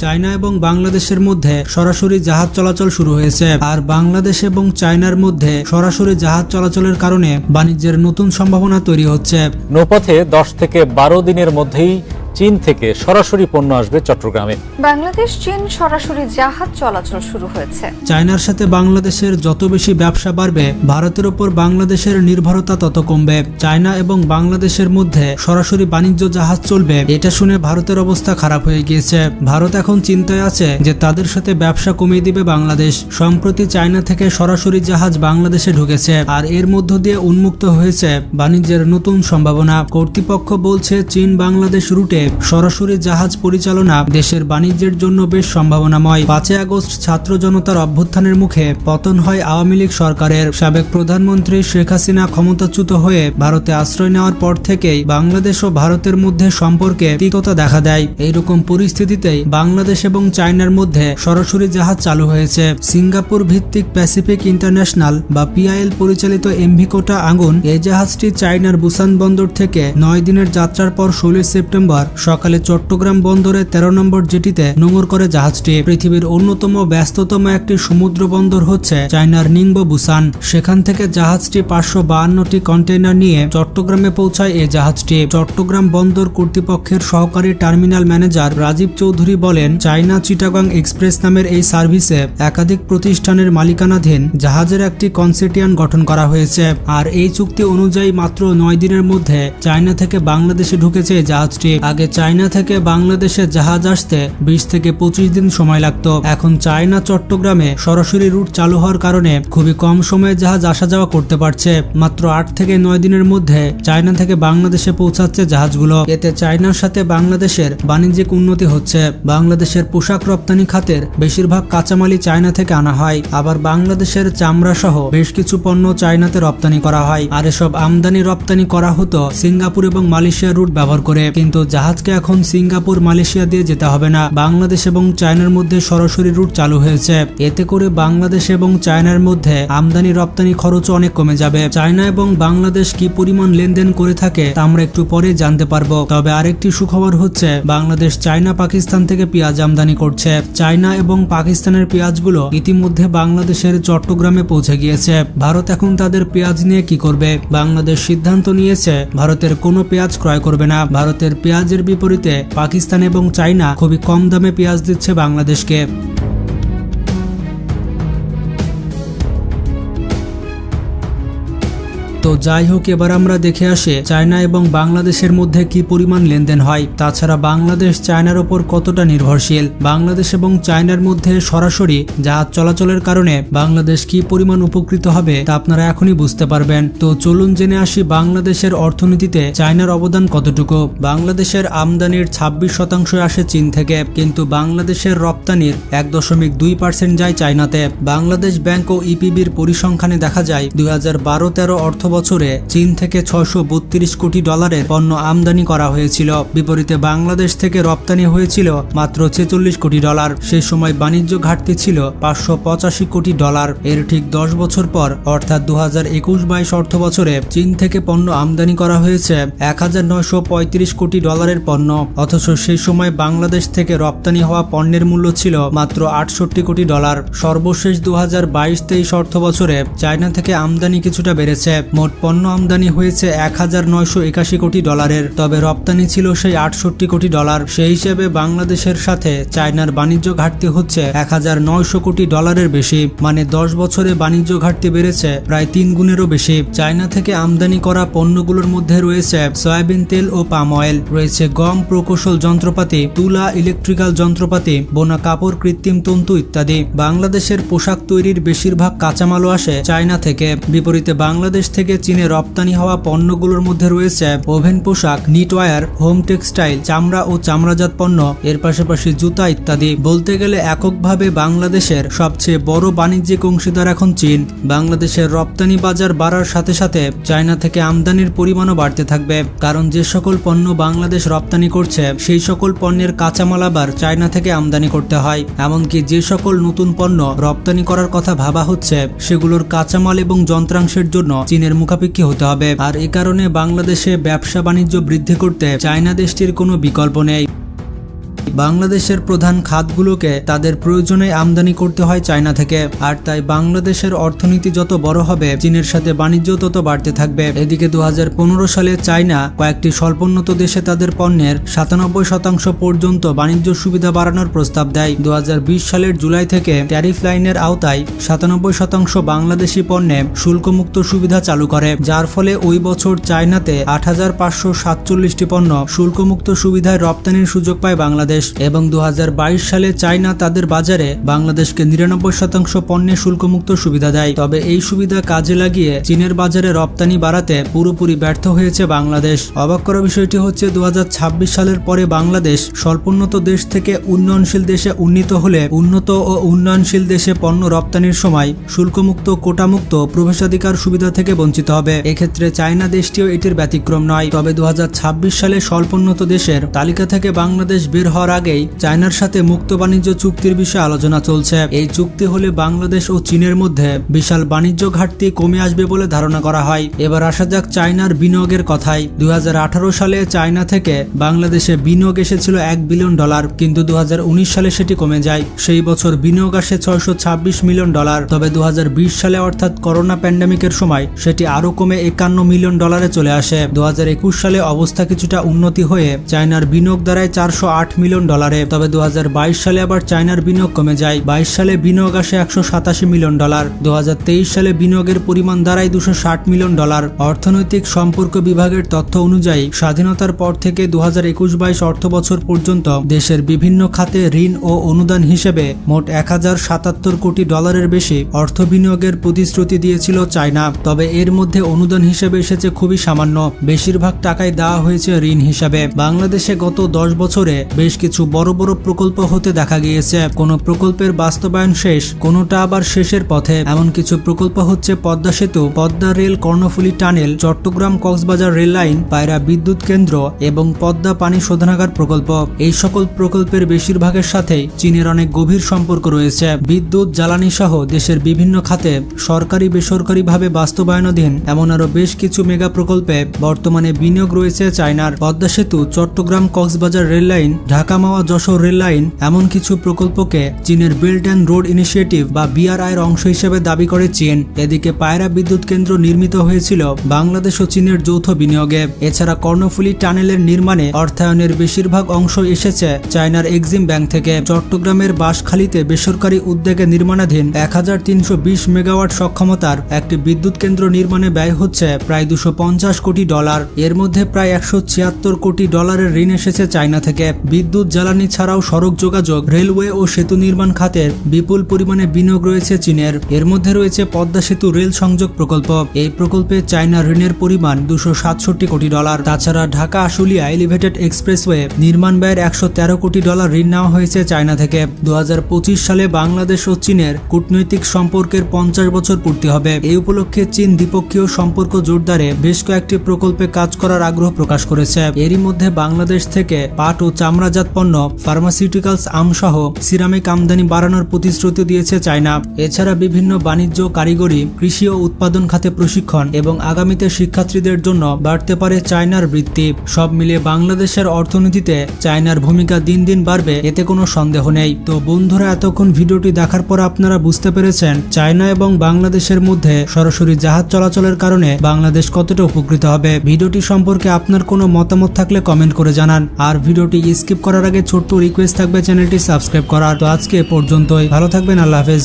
China এবং বাংলাদেশের মধ্যে সরাসরি জাহাজ চলাচল শুরু হয়েছে। আর বাংলাদেশ এবং চায়নার মধ্যে সরাসরি জাহাজ চলাচলের কারণে বাণিজ্যের নতুন সম্ভাবনা তৈরি হচ্ছে। নৌপথে 10 থেকে 12 দিনের মধ্যেই চীন থেকে সরাসরি পণ্য আসবে চট্টগ্রামে। বাংলাদেশ চীন সরাসরি জাহাজ চলাচল শুরু হয়েছে। চায়নার সাথে বাংলাদেশের যত বেশি ব্যবসা বাড়বে, ভারতের উপর বাংলাদেশের নির্ভরতা তত কমবে। চায়না এবং বাংলাদেশের মধ্যে সরাসরি বাণিজ্য জাহাজ চলবে, এটা শুনে ভারতের অবস্থা খারাপ হয়ে গিয়েছে। ভারত এখন চিন্তায় আছে যে তাদের সাথে ব্যবসা কমিয়ে দিবে বাংলাদেশ। সম্প্রতি চায়না থেকে সরাসরি জাহাজ বাংলাদেশে ঢুকেছে, আর এর মধ্য দিয়ে উন্মুক্ত হয়েছে বাণিজ্যের নতুন সম্ভাবনা। কর্তৃপক্ষ বলছে চীন বাংলাদেশ রুটে সরাসরি জাহাজ পরিচালনা দেশের বাণিজ্যের জন্য বেশ সম্ভাবনাময়। 5 আগস্ট ছাত্র জনতার অভ্যুত্থানের মুখে পতন হয় আওয়ামী লীগ সরকারের। সাবেক প্রধানমন্ত্রী শেখ হাসিনা ক্ষমতাচ্যুত হয়ে ভারতে আশ্রয় নেওয়ার পর থেকেই বাংলাদেশ ও ভারতের মধ্যে সম্পর্কে তিক্ততা দেখা দেয়। এইরকম পরিস্থিতিতেই বাংলাদেশ এবং চায়নার মধ্যে সরাসরি জাহাজ চালু হয়েছে। সিঙ্গাপুর ভিত্তিক প্যাসিফিক ইন্টারন্যাশনাল বা পিআইএল পরিচালিত এমভি কোটা আগুন এই জাহাজটি চায়নার বুসান বন্দর থেকে 9 দিনের যাত্রার পর 16 সেপ্টেম্বর সকালে চট্টগ্রাম বন্দরে 13 নম্বর জেটিতে নোঙর করে জাহাজটি। পৃথিবীর অন্যতম ব্যস্ততম একটি সমুদ্র বন্দর হচ্ছে চায়নার নিংবো বুসান। সেখান থেকে জাহাজটি 552টি কন্টেইনার নিয়ে চট্টগ্রামে পৌঁছায় এই জাহাজটি। চট্টগ্রাম বন্দর কর্তৃপক্ষের সহকারী টার্মিনাল ম্যানেজার রাজীব চৌধুরী বলেন, চায়না চিটাগাং এক্সপ্রেস নামের এই সার্ভিসে একাধিক প্রতিষ্ঠানের মালিকানাধীন জাহাজের একটি কনসেটিয়ান গঠন করা হয়েছে। আর এই চুক্তি অনুযায়ী মাত্র 9 দিনের মধ্যে চায়না থেকে বাংলাদেশে ঢুকেছে এই জাহাজটি। আগে চায়না থেকে বাংলাদেশে জাহাজ আসতে 20 থেকে 25 দিন সময় লাগতো। এখন চায়না চট্টগ্রামে সরাসরি রুট চালু হওয়ার কারণে খুবই কম সময়ে জাহাজ আসা যাওয়া করতে পারছে। মাত্র 8 থেকে 9 দিনের মধ্যে চায়না থেকে বাংলাদেশে পৌঁছাচ্ছে জাহাজগুলো। এতে চায়নার সাথে বাংলাদেশের বাণিজ্যিক উন্নতি হচ্ছে। বাংলাদেশের পোশাক রপ্তানি খাতের বেশিরভাগ কাঁচামালই চায়না থেকে আনা হয়। আবার বাংলাদেশের চামড়া সহ বেশ কিছু পণ্য চায়নাতে রপ্তানি করা হয়। আর এসব আমদানি রপ্তানি করা হতো সিঙ্গাপুর এবং মালয়েশিয়ার রুট ব্যবহার করে। কিন্তু জাহাজকে এখন সিঙ্গাপুর মালয়েশিয়া দিয়ে যেতে হবে না, বাংলাদেশ এবং চায়নার মধ্যে সরাসরি রুট চালু হয়েছে। এতে করে বাংলাদেশ এবং চায়নার মধ্যে আমদানি রপ্তানি খরচ অনেক কমে যাবে। চায়না এবং বাংলাদেশ কি পরিমাণ লেনদেন করে থাকে তা আমরা একটু পরে জানতে পারবো। তবে আরেকটি সুখবর হচ্ছে বাংলাদেশ চায়না পাকিস্তান থেকে পেঁয়াজ আমদানি করছে। চায়না এবং পাকিস্তানের পেঁয়াজগুলো ইতিমধ্যে বাংলাদেশের চট্টগ্রামে পৌঁছে গিয়েছে। ভারত এখন তাদের পেঁয়াজ নিয়ে কি করবে? বাংলাদেশ সিদ্ধান্ত নিয়েছে ভারতের কোনো পেঁয়াজ ক্রয় করবে না। ভারতের পেঁয়াজের বিপরীতে পাকিস্তান এবং চায়না খুবই কম দামে পেঁয়াজ দিচ্ছে বাংলাদেশকে। তো যাই হোক, এবার আমরা দেখে আসি চায়না এবং বাংলাদেশের মধ্যে কি পরিমাণ লেনদেন হয়। তাছাড়া বাংলাদেশ চায়নার ওপর কতটা নির্ভরশীল। বাংলাদেশ এবং চায়নার মধ্যে সরাসরি জাহাজ চলাচলের কারণে বাংলাদেশ কি পরিমাণ উপকৃত হবে তা আপনারা এখনই বুঝতে পারবেন। তো চলুন জেনে আসি বাংলাদেশের অর্থনীতিতে চায়নার অবদান কতটুকু। বাংলাদেশের আমদানির 26% আসে চীন থেকে, কিন্তু বাংলাদেশের রপ্তানির 1.2% যায় চায়নাতে। বাংলাদেশ ব্যাংক ও ইপিবির পরিসংখ্যানে দেখা যায় 2012-13 অর্থ বছরে চীন থেকে 632 কোটি ডলারের পণ্য আমদানি করা হয়েছিল। বিপরীতে বাংলাদেশ থেকে রপ্তানি হয়েছিল মাত্র 46 কোটি ডলার। সেই সময় বাণিজ্য ঘাটতি ছিল 585 কোটি ডলার। এর ঠিক 10 বছর পর অর্থাৎ 2021-22 অর্থ বছরে চীন থেকে পণ্য আমদানি করা হয়েছে 1935 কোটি ডলারের পণ্য। অথচ সেই সময় বাংলাদেশ থেকে রপ্তানি হওয়া পণ্যের মূল্য ছিল মাত্র 68 কোটি ডলার। সর্বশেষ 2022-23 অর্থ বছরে চায়না থেকে আমদানি কিছুটা বেড়েছে। মোট পণ্য আমদানি হয়েছে 1981 কোটি ডলারের, তবে রপ্তানি ছিল সেই 68 কোটি ডলার। সেই হিসেবে বাংলাদেশের সাথে চায়নার বাণিজ্য ঘাটতি হচ্ছে 1900 কোটি ডলারের বেশি। মানে 10 বছরে বাণিজ্য ঘাটতি বেড়েছে প্রায় 3 গুণেরও বেশি। চায়না থেকে আমদানি করা পণ্যগুলোর মধ্যে রয়েছে সয়াবিন তেল ও পাম অয়েল, রয়েছে গম প্রকৌশল যন্ত্রপাতি, তুলা, ইলেকট্রিক্যাল যন্ত্রপাতি, বোনা কাপড়, কৃত্রিম তন্তু ইত্যাদি। বাংলাদেশের পোশাক তৈরির বেশিরভাগ কাঁচামালও আসে চায়না থেকে। বিপরীতে বাংলাদেশ থেকে চীনে রপ্তানি হওয়া পণ্যগুলোর মধ্যে রয়েছে ওভেন পোশাক, নিটওয়্যার, হোম টেক্সটাইল, চামড়া ও চামড়াজাত পণ্য, এর পাশাপাশি জুতা ইত্যাদি। বলতে গেলে এককভাবে বাংলাদেশের সবচেয়ে বড় বাণিজ্যিক অংশীদার এখন চীন। বাংলাদেশের রপ্তানি বাজার বাড়ার সাথে সাথে চায়না থেকে আমদানির পরিমাণও বাড়তে থাকবে, কারণ যে সকল পণ্য বাংলাদেশ রপ্তানি করছে সেই সকল পণ্যের কাঁচামাল আবার চায়না থেকে আমদানি করতে হয়। এমনকি যে সকল নতুন পণ্য রপ্তানি করার কথা ভাবা হচ্ছে সেগুলোর কাঁচামাল এবং যন্ত্রাংশের জন্য চীনের মুখাপেক্ষী হতে হবে। আর এ কারণে বাংলাদেশে ব্যবসা বাণিজ্য বৃদ্ধি করতে চায়না দেশটির কোনো বিকল্প নেই। বাংলাদেশের প্রধান খাতগুলোকে তাদের প্রয়োজনে আমদানি করতে হয় চায়না থেকে, আর তাই বাংলাদেশের অর্থনীতি যত বড় হবে চীনের সাথে বাণিজ্য তত বাড়তে থাকবে। এদিকে 2015 সালে চায়না কয়েকটি স্বল্পোন্নত দেশে তাদের পণ্যের 97% পর্যন্ত বাণিজ্য সুবিধা বাড়ানোর প্রস্তাব দেয়। 2020 সালের জুলাই থেকে ট্যারিফ লাইনের আওতায় 97% বাংলাদেশি পণ্যে শুল্কমুক্ত সুবিধা চালু করে, যার ফলে ওই বছর চায়নাতে 8547টি পণ্য শুল্কমুক্ত সুবিধায় রপ্তানির সুযোগ পায় বাংলাদেশ। এবং 2022 সালে চায়না তাদের বাজারে বাংলাদেশকে 99% পণ্যে শুল্কমুক্ত সুবিধা দেয়। তবে এই সুবিধা কাজে লাগিয়ে চীনের বাজারে রপ্তানি বাড়াতে পুরোপুরি ব্যর্থ হয়েছে বাংলাদেশ। অবাক করা বিষয়টি হচ্ছে 2026 সালের পরে বাংলাদেশ স্বল্পোন্নত দেশ থেকে উন্নয়নশীল দেশে উন্নীত হলে উন্নত ও উন্নয়নশীল দেশে পণ্য রপ্তানির সময় শুল্কমুক্ত কোটামুক্ত প্রবেশাধিকার সুবিধা থেকে বঞ্চিত হবে। এক্ষেত্রে চায়না দেশটিও এটির ব্যতিক্রম নয়। তবে 2026 সালে স্বল্পোন্নত দেশের তালিকা থেকে বাংলাদেশ বের হওয়ার আগেই চায়নার সাথে মুক্ত বাণিজ্য চুক্তির বিষয়ে আলোচনা চলছে। এই চুক্তি হলে বাংলাদেশ ও চীনের মধ্যে বিশাল বাণিজ্য ঘাটতি কমে আসবে বলে ধারণা করা হয়। এবার আসা যাক চায়নার বিনিয়োগের কথায়। 2018 সালে চায়না থেকে বাংলাদেশে বিনিয়োগ এসেছিল $1 বিলিয়ন, কিন্তু 2019 সালে সেটি কমে যায়। সেই বছর বিনিয়োগ আসে $626 মিলিয়ন। তবে 2020 সালে অর্থাৎ করোনা প্যান্ডেমিকের সময় সেটি আরও কমে $51 মিলিয়ন চলে আসে। 2021 সালে অবস্থা কিছুটা উন্নতি হয়ে চায়নার বিনিয়োগ দাঁড়ায় $408 মিলিয়ন। তবে 2022 সালে আবার চায়নার বিনিয়োগ কমে যায়। 22 সালে বিনিয়োগ আসে $187 মিলিয়ন। 2023 সালে বিনিয়োগের পরিমাণ দাঁড়ায় $260 মিলিয়ন। অর্থনৈতিক সম্পর্ক বিভাগের তথ্য অনুযায়ী স্বাধীনতার পর থেকে 2021-22 অর্থবছর পর্যন্ত দেশের বিভিন্ন খাতে ঋণ ও অনুদান হিসেবে মোট $1077 কোটি বেশি অর্থ বিনিয়োগের প্রতিশ্রুতি দিয়েছিল চায়না। তবে এর মধ্যে অনুদান হিসেবে এসেছে খুবই সামান্য, বেশিরভাগ টাকাই দেওয়া হয়েছে ঋণ হিসাবে। বাংলাদেশে গত 10 বছরে বেশ কিছু বড় বড় প্রকল্প হতে দেখা গিয়েছে। কোনো প্রকল্পের বাস্তবায়ন শেষ, কোনোটা আবার শেষের পথে। এমন কিছু প্রকল্প হচ্ছে পদ্মা সেতু, Padma rail Karnaphuli tunnel, Chattogram Cox's Bazar rail line, Payra বিদ্যুৎ কেন্দ্র এবং পদ্মা পানি শোধনাগার প্রকল্প। এই সকল প্রকল্পের বেশিরভাগের সাথেই চীনের অনেক গভীর সম্পর্ক রয়েছে। বিদ্যুৎ, জ্বালানি সহ দেশের বিভিন্ন খাতে সরকারি বেসরকারিভাবে বাস্তবায়নাধীন এমন আরো বেশ কিছু মেগা প্রকল্পে বর্তমানে বিনিয়োগ রয়েছে চায়নার। পদ্মা সেতু, চট্টগ্রাম কক্সবাজার রেল লাইন, ঢাকা মাওয়া যশোর রেল লাইন এমন কিছু প্রকল্পকে চীনের বেল্ট অ্যান্ড রোড ইনিশিয়েটিভ বা BRI-র অংশ হিসেবে দাবি করে চীন। এদিকে পায়রা বিদ্যুৎ কেন্দ্র নির্মিত হয়েছিল বাংলাদেশ ও চীনের যৌথ বিনিয়োগে। এছাড়া কর্ণফুলী টানেলের নির্মাণে অর্থায়নের বেশিরভাগ অংশ এসেছে চায়নার এক্সিম ব্যাংক থেকে। চট্টগ্রামের বাঁশখালীতে বেসরকারি উদ্যোগে নির্মাণাধীন 1320 মেগাওয়াট সক্ষমতার একটি বিদ্যুৎ কেন্দ্র নির্মাণে ব্যয় হচ্ছে প্রায় $250 কোটি। এর মধ্যে প্রায় $176 কোটি ঋণ এসেছে চায়না থেকে। বিদ্যুৎ, জ্বালানি ছাড়াও সড়ক যোগাযোগ, রেলওয়ে ও সেতু নির্মাণ খাতের বিপুল পরিমাণে বিনিয়োগ রয়েছে চীনের। এর মধ্যে রয়েছে পদ্মা সেতু রেল সংযোগ প্রকল্প। এই প্রকল্পে চায়নার ঋণের পরিমাণ $267 কোটি। তাছাড়া ঢাকা আশুলিয়া এলিভেটেড এক্সপ্রেসওয়ে নির্মাণ ব্যয়ের $113 কোটি ঋণ নেওয়া হয়েছে চায়না থেকে। 2025 সালে বাংলাদেশ ও চীনের কূটনৈতিক সম্পর্কের 50 বছর পূর্তি হবে। এই উপলক্ষে চীন দ্বিপক্ষীয় সম্পর্ক জোরদারে বেশ কয়েকটি প্রকল্পে কাজ করার আগ্রহ প্রকাশ করেছে। এরই মধ্যে বাংলাদেশ থেকে পাট ও চামড়াজাত পণ্য, ফার্মাসিউটিক্যালস, আমসহ সিরামিক আমদানি বাড়ানোর প্রতিশ্রুতি দিয়েছে চায়না। এছাড়া বিভিন্ন বাণিজ্য, কারিগরি, কৃষি ও উৎপাদন খাতে প্রশিক্ষণ এবং আগামীতে শিক্ষার্থীদের জন্য বাড়তে পারে চায়নার বৃত্তি। সব মিলিয়ে বাংলাদেশের অর্থনীতিতে চায়নার ভূমিকা দিন দিন বাড়বে, এতে কোনো সন্দেহ নেই। তো বন্ধুরা, এতক্ষণ ভিডিওটি দেখার পর আপনারা বুঝতে পেরেছেন চায়না এবং বাংলাদেশের মধ্যে সরাসরি জাহাজ চলাচলের কারণে বাংলাদেশ কতটা উপকৃত হবে। ভিডিওটি সম্পর্কে আপনার কোনো মতামত থাকলে কমেন্ট করে জানান। আর ভিডিওটি স্কিপ করার আগে ছোট্ট রিকোয়েস্ট থাকবে চ্যানেলটি সাবস্ক্রাইব করার। তো আজকে এ পর্যন্তই, ভালো থাকবেন, আল্লাহ হাফেজ।